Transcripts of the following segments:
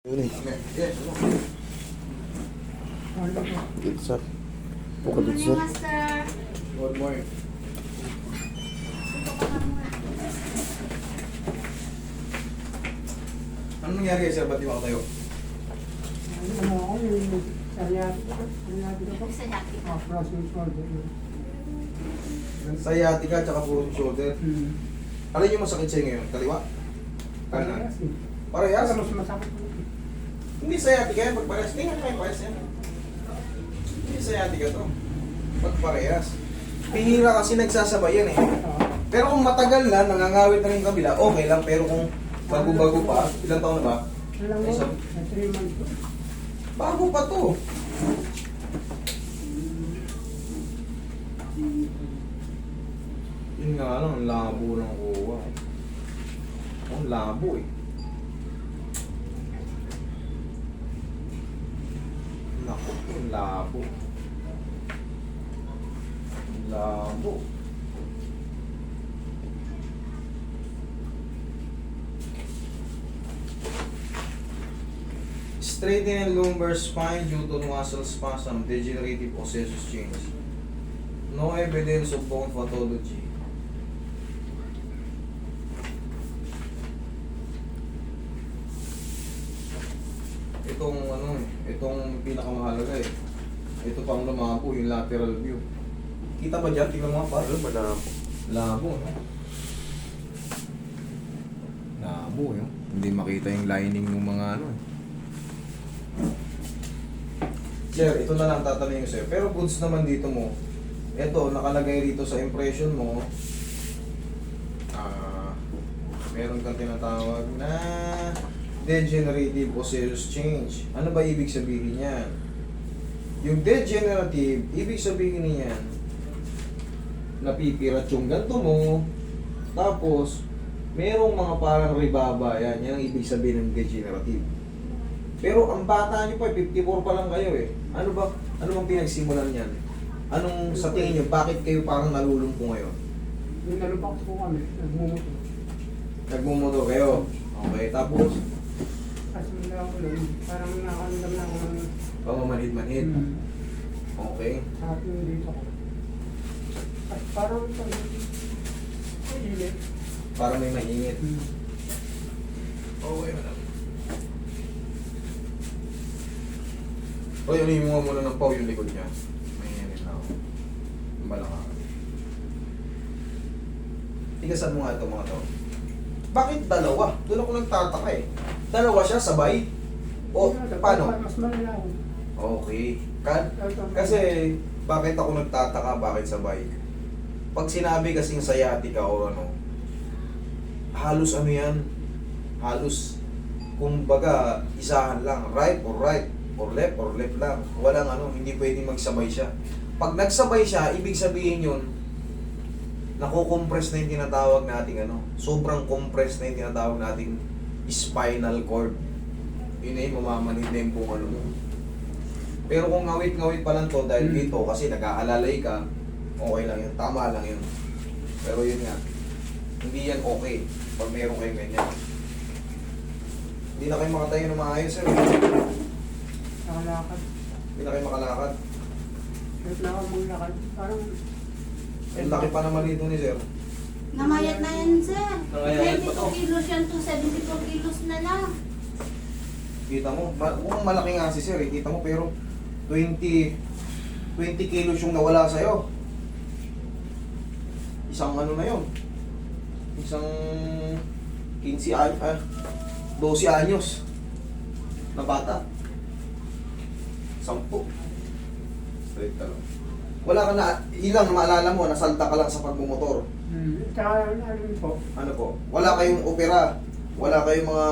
Yun eh. Yes, Dito sir. Buka Good dito morning, sir. Master. good morning. Suko ka muna. Ano nangyari kay sir? Ba't di makatayo? Ano ako yung saryati ko. Isa yaki. Frozen shoulder. Sciatica tsaka frozen shoulder. Alin yung masakit sa'yo ngayon? Kaliwa? Kanan? Parehas? Pero mas masakit ko. Hindi sciatica yan. Pag parehas. Tingnan kayo parehas yan. Hindi sciatica to. Pag parehas. Pihira kasi nagsasabay yan eh. Pero kung matagal na, nangangawit na rin yung kabila, okay lang. Pero kung bago-bago pa, ilang taon na ba? Alam mo, Ay, sa sabi- 3 months ko. Bago pa to. Yun nga lang, ang labo ng kuha. Ang labo eh. Naku, ang labo. Ang labo. Straightening and lumbar spine due to muscle spasm, degenerative osseous change. No evidence of bone pathology. Itong ano itong pinakamahalaga eh. Ito pang lumabo, yung lateral view. Kita ba dyan? Tingnan mo pa. Ano ba na? Labo, no? Labo, yun. Hindi makita yung lining ng mga ano eh. Sir, ito na lang tatanungin ko sa'yo. Pero goods naman dito mo. Ito, nakalagay dito sa impression mo. Meron kang tinatawag na degenerative osseous change. Ano ba ibig sabihin niyan? Yung degenerative, ibig sabihin niyan, napipirat yung ganto mo, tapos, merong mga parang ribaba, yan ang ibig sabihin ng degenerative. Pero ang bata nyo pa, 54 pa lang kayo eh. Ano bang pinagsimulan niyan? Anong sa tingin nyo, bakit kayo parang nalulungkong ngayon? Yung nalupak po kami, nagmumuto. Nagmumotor kayo. Okay, tapos, Kasi wala ako lang, parang nakakamdam na ako ng pamamanhid-manhid. Okay. sa ating dito ko. At parang pag init. Para may mainit. Okay, madam. Oy, ano mo muna ng pau yung likod niya. Mainit na ako. Malaka. Tigasan mo nga ito mga to. Bakit dalawa? Doon ako nagtataka eh. Dalawa siya sabay? O, paano? Mas malala ako. Okay. Kasi, bakit ako nagtataka, bakit sabay? Pag sinabi kasing sciatica o ano, halos ano yan, halos, kumbaga, isahan lang, right, or left lang. Walang ano, hindi pwedeng magsabay siya. Pag nagsabay siya, ibig sabihin yun, nakukompress na yung tinatawag nating ano, sobrang compress na yung tinatawag nating spinal cord. Yun na yung mamamanid na yung buong ano mo. Pero kung ngawit-ngawit pa lang to dahil dito kasi nag-aalalay ka, okay lang yun, tama lang yun. Pero yun nga, hindi yan okay pag meron kayong ganyan. Hindi na kayo makatayo ng maayos, sir. Nakalakad. Hindi na kayo makalakad. Kahit na ako maglakad. Parang Ang laki pa naman dito ni sir. Namayat na yan, sir. Nangyayat pa to. 92 kilos yan to 74 kilos na lang. Kita mo, mukhang malaki nga si sir eh. Kita mo pero 20 kilos yung nawala sa'yo. Isang ano na yun. Isang 12 anyos na bata. 10. Straight ka lang. Wala ka na, ilang maalala mo, nasalta ka lang sa pagmumotor. Tsaka ano po. Ano po? Wala kayong opera. Wala kayong mga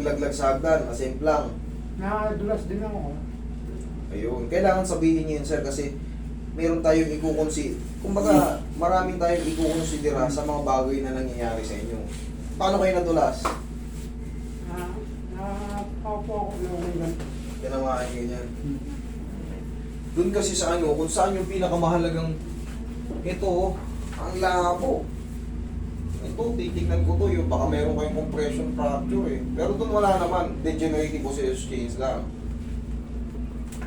laglag sa hagdan, asimplang. Nakadulas din ako. Ayun. Kailangan sabihin niyo yun, sir, kasi meron tayong kumbaga, maraming tayong ikukonsidera sa mga bagay na nangyayari sa inyo. Paano kayo nadulas? Nakakaupo ako na ako ganito. Tinamaan nyo ganyan. Doon kasi sa ano, kung saan yung pinakamahalagang ito, ang labo. Ito, titignan ko to, yung baka meron kayong compression fracture eh. Pero doon wala naman, degenerative osseous change lang.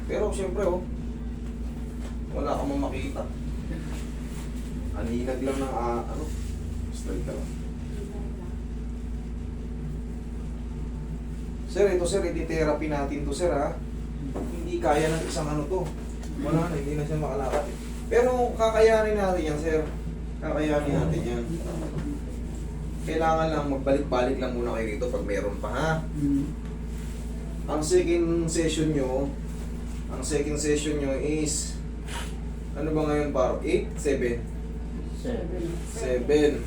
Pero siyempre oh, wala ka mang makita. Aninag lang ng ano, straight ka lang. Sir, ito sir, iti-therapy natin to sir ha. Hindi kaya ng isang ano to. Wala na, hindi na siya makalakad. Pero kakayanin natin yan sir. Kakayanin natin yan. Kailangan lang magbalik-balik lang muna kayo dito pag meron pa ha. Ang second session nyo is ano ba ngayon paro? 8? 7? 7.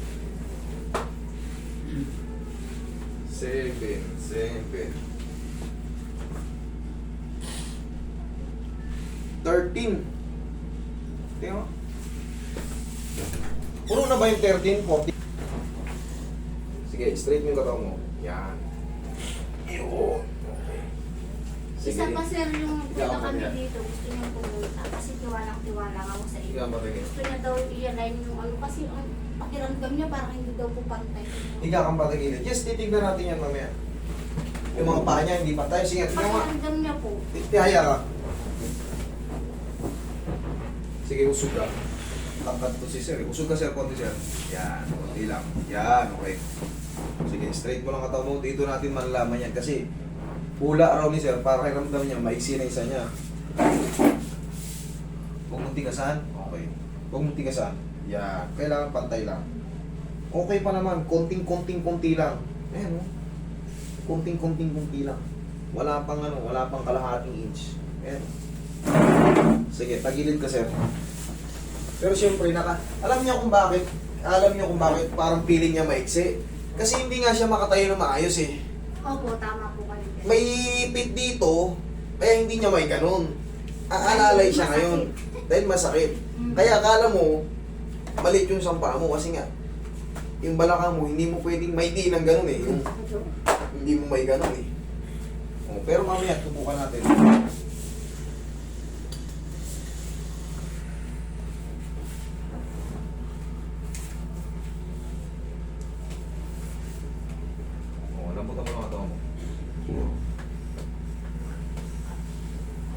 13. Tingnan mo. Puno na ba yung 13? 14? Sige, straight mo yung katawan mo. Yan. Yun. Okay. Isa pa sir yung punta Ikaw, kami Maria. dito, gusto niya pumunta kasi tiwalang-tiwala ako sa iyo. Ikaw, Maria. Gusto niya daw i-align yung ano kasi ang pakiramdam niya parang hindi daw po pantay. Higa kang patagilid. Yes, titignan natin yan mamaya. Yung mga paa niya, hindi pantay. Sige, tignan mo. Pakiramdam niya po. Tihaya ka. Sige, usog ka. Tangkad to si sir. Usog ka sir, konti sir. Yan, konti lang. Yan, okay. Sige, straight mo lang katawan mo. Dito natin malalaman yan. Kasi, pula raw ni sir, para kay ramdam niya, maiksi na isa niya. Huwag mong tigasan. Okay. Huwag mong tigasan. Yan. Kailangan pantay lang. Okay pa naman. Konting-konting-konti lang. Ayan, oh. Konting-konting-konti lang. Wala pang ano, wala pang kalahating inch. Ayan. Sige, tagilid ka sir. Pero siyempre, alam niyo kung bakit. Alam niyo kung bakit parang feeling niya maiksi. Kasi hindi nga siya makatayo na maayos eh. Opo, tama po kayo. May ipit dito, kaya hindi niya may ganun. Aalalay siya ngayon. Dahil masakit. Kaya akala mo, maliit yung sampa mo kasi nga, yung balakang mo, hindi mo pwedeng may di ng ganun eh. Yung, hindi mo may ganun eh. Oh, pero mamaya, tubukan natin. Oh, lambutan mo lang ito mo.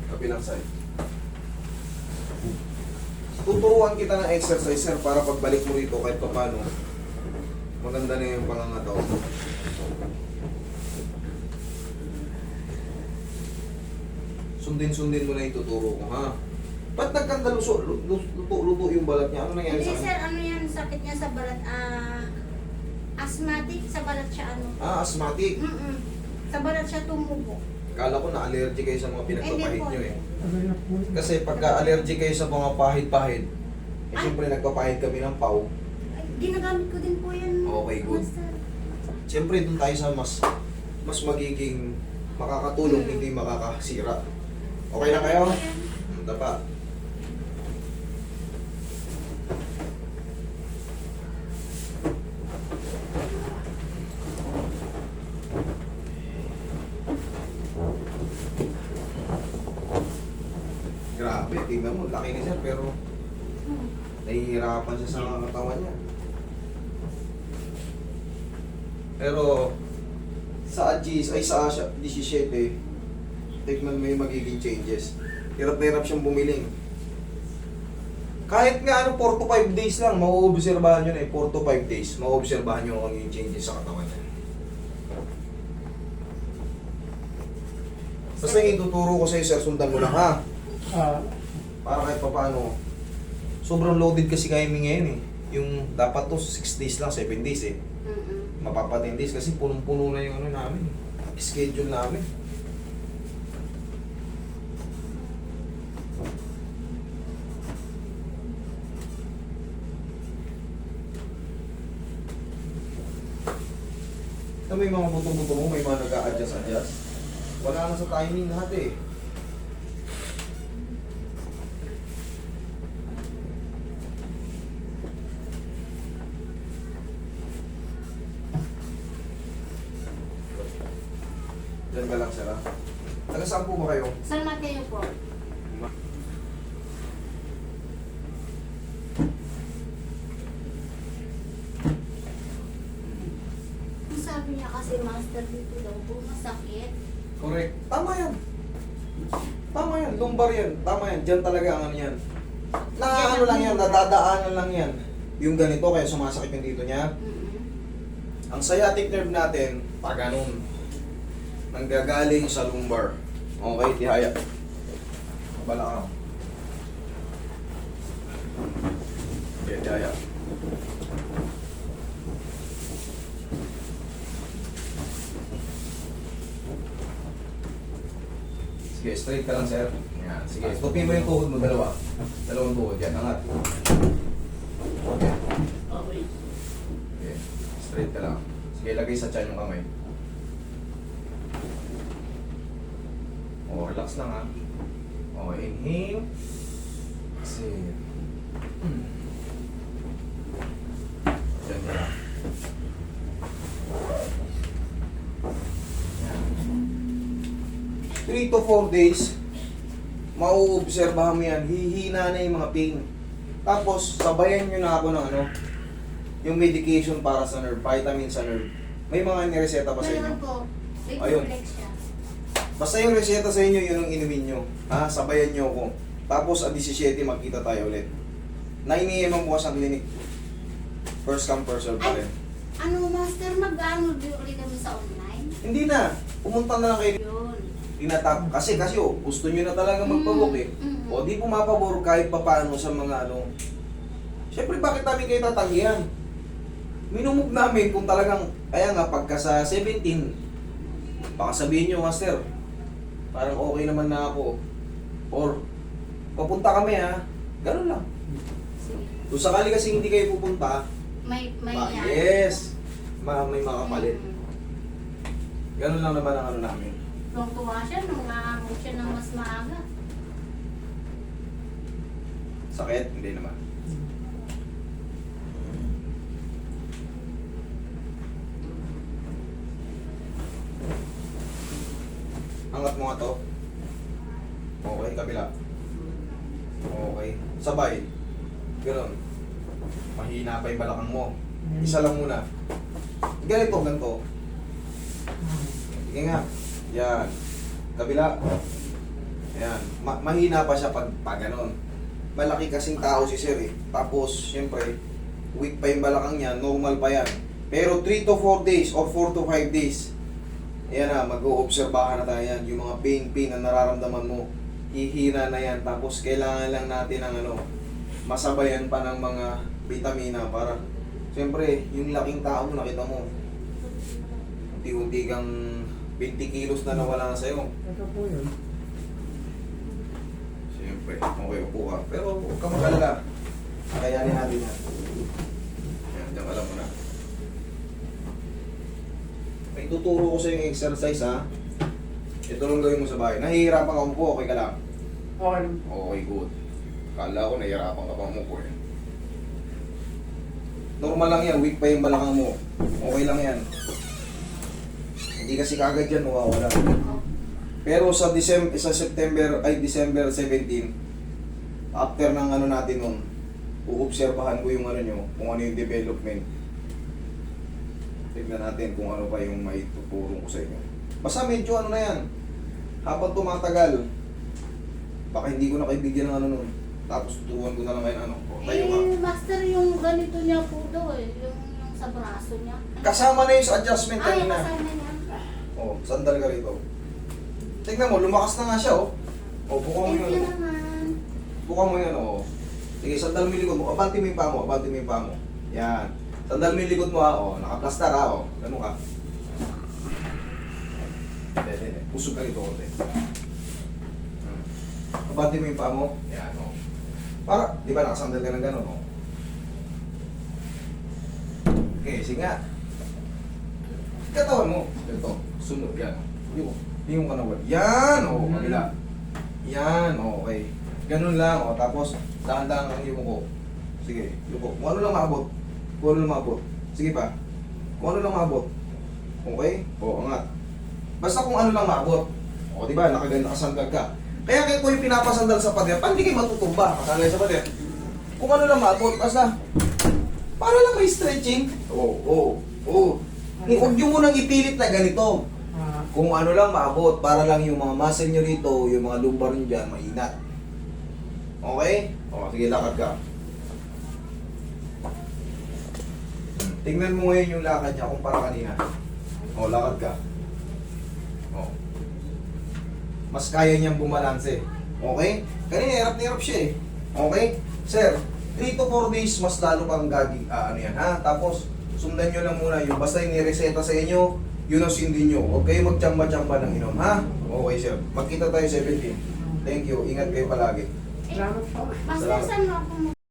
Kabilang side. Tuturuan kita ng exercise sir para pagbalik mo dito kahit pa paano maganda na yung pangangataw mo. Sundin mo na ituturo ko ha. Ba't nagkanda luto yung balat niya? Ano nangyari Hindi sa sir, kanya? ano yan, sakit niya sa balat, asthmatic, sa balat siya ano. Asthmatic. Sa balat siya tumubo. Kala ko na-allergy kayo sa mga pinagpapahid Hindi po. nyo eh. Kasi pagka-allergy kayo sa mga pahid-pahid, eh Ay. siyempre nagpapahid kami ng pau. Ay, ginagamit ko din po yan. Okay, good. Master. Siyempre doon tayo sa mas magiging makakatulong, hindi makakasira. Okay na kayo? Tapa. Grabe, tingnan mo, laki ni sir pero nahihirapan siya sa katawan niya. Pero sa Agis, ay sa Asya, 17, tignan mo yung magiging changes. Hirap na hirap siyang bumiling. Kahit nga ano, 4 to 5 days lang, mauobserbahan nyo na eh, 4 to 5 days, mauobserbahan nyo kung yung changes sa katawan niya. Basta yung ituturo ko sa'yo, sir, sundan mo lang ha. Para kahit pa paano, sobrang loaded kasi kami ngayon eh. Yung dapat to 6 days lang, 7 days eh. Mapapa 10 days kasi punong-puno na yung ano namin, schedule namin. Na may mga buto-buto mo, may mga nag-a-adjust. Wala na sa timing lahat eh. Diyan ka lang sir ha. Taga saan po ba kayo? San Mateo po. kasi master dito daw po masakit. Correct. Tama yan. Tama yan. Lumbar yan. Tama yan. Diyan talaga ang ano yan. Na ano lang yan, nadadaanan lang yan. Yung ganito, kaya sumasakit yung dito niya. Ang sciatic nerve natin, pag ganun, nanggagaling sa lumbar. Okay, tihaya. Balakang. Okay, tihaya. Sige, straight ka lang, sir. Yan. Sige, stopin mo yung tuhod mo, dalawa. Dalawang tuhod. Yan, angat. Okay. Okay. Okay. Straight ka lang. Sige, lagay sa tiyan yung kamay. Oh, relax lang ha. Oh, inhale. Exhale. Diyan ka lang. Yan. 3 to 4 days, mauobserbahan mo yan, hihina na yung mga pain. Tapos, sabayan nyo na ako ng ano, yung medication para sa nerve, vitamin sa nerve. May mga nireseta pa sa inyo? Meron po. Ayun. Reflex siya. Basta yung reseta sa inyo, yun ang inumin nyo. Ha? Sabayan nyo ako. Tapos, at 17, magkita tayo ulit. 9 AM ang bukas ang clinic. First come, first serve pa rin. Ano, master, mag-ano ulit kami sa online? Hindi na. Pumunta na lang kayo. Yun. Tinatap. Kasi, gusto nyo na talaga magpabook eh. O di pumapabor kahit papaano sa mga ano. Siyempre, bakit namin kayo tatanggihan? Minumove namin kung talagang, kaya nga, pagka sa 17, baka sabihin nyo, master, parang okay naman na ako. Or, papunta kami ha. Ganun lang. Sige. Kung sakali kasi hindi kayo pupunta, May yes, may makapalit. Ganun lang naman ang ano namin. Nung tuwa siya, nung naamok siya ng mas maaga. Sakit? Hindi naman. Angat mo nga to. Okay, kabila. Okay. Sabay. Ganun. Mahina pa yung balakang mo. Isa lang muna. Ganito, ganito. Sige nga. Yan. Kabila. Yan. Mahina pa siya pag ganun. Malaki kasing tao si sir eh. Tapos, syempre, weak pa yung balakang niya, normal pa yan. Pero 3 to 4 days or 4 to 5 days, ayan na, mag-oobserbahan na tayo yan. Yung mga pain na nararamdaman mo, hihina na yan. Tapos, kailangan lang natin ng ano, masabayan pa ng mga vitamina para, syempre, yung laking tao mo, nakita mo, unti-unti kang 20 kilos na nawala na sa'yo. Ito po yun. Siyempre, okay, upo ka. Pero huwag ka mag-alala. Kayanin natin yan. Yan, diyan alam mo na. May tuturo ko sa yung exercise ha. Ito lang gawin mo sa bahay. Nahihirapan ka umupo, okay ka lang? Okay. Okay, good. Kala ko nahihirapan ka pa umupo eh. Normal lang yan, weak pa yung balakang mo. Okay lang yan. Hindi kasi kagad yan, mawawala. Pero sa December 17, after ng ano natin nun, uobserbahan ko yung ano nyo, kung ano yung development. Tignan natin kung ano pa yung may tutulong ko sa inyo. Basta medyo ano na yan, habang tumatagal, baka hindi ko na kayo bigyan ng ano nun. Tapos tuturuan ko na lang kayo ng ano. O, tayo ka. Master, yung ganito niya po daw eh. Yung sa braso niya. Kasama na yung sa adjustment Ay, kanina. kasama niya. O, sandal ka rito. Tignan mo, lumakas na nga siya oh. O, buka mo Thank you yun. naman. Buka mo yan oh. Sige, sandal mo yung likod mo. Abanti mo yung paa mo. Abanti mo yung paa mo. Yan. Sandal mo yung likod mo ha. O, nakaplastar ha. O, ganun ka. Hindi. Pusog ka rito konti. Abanti mo yung paa mo. Yan o. Para, di ba nakasandal ka ng ganun o. Okay, sige nga. Katawan mo. Ito. Sunod yan. Yung kanawan. Yan o. Kabila. Yan o. Okay. Ganun lang o. Tapos, dahan-dahan ang yung ko. Sige. Luko. Kung ano lang maabot. Kung ano lang maabot. Sige pa. Kung ano lang maabot. Okay? O, angat. Basta kung ano lang maabot. O, di ba? Nakaganda kasandal ka. Kaya kayo ko yung pinapasandal sa pader, paano hindi kayo matutumba? Kasandal sa pader. Kung ano lang maabot, basta para lang may stretching. Oo. Huwag nyo munang ipilit na ganito. Kung ano lang maabot, para lang yung mga muscle nyo rito, yung mga lumbar nyo dyan, mainat. Okay? O, sige, lakad ka. Tingnan mo ngayon yung lakad niya kumpara kanina. O, lakad ka. O. Mas kaya niyang bumalanse. Okay? Kanina, hirap na hirap siya eh. Okay? Sir, 3 to 4 days, mas lalo pang ano yan, ha? Tapos, sundan nyo lang muna yung basta yung nireseta sa inyo, yun ang sindin nyo. Huwag kayo magtsamba-tsamba ng inom, ha? Okay, sir. Magkita tayo 17. Thank you. Ingat kayo palagi. Salamat po. Master, saan mo ako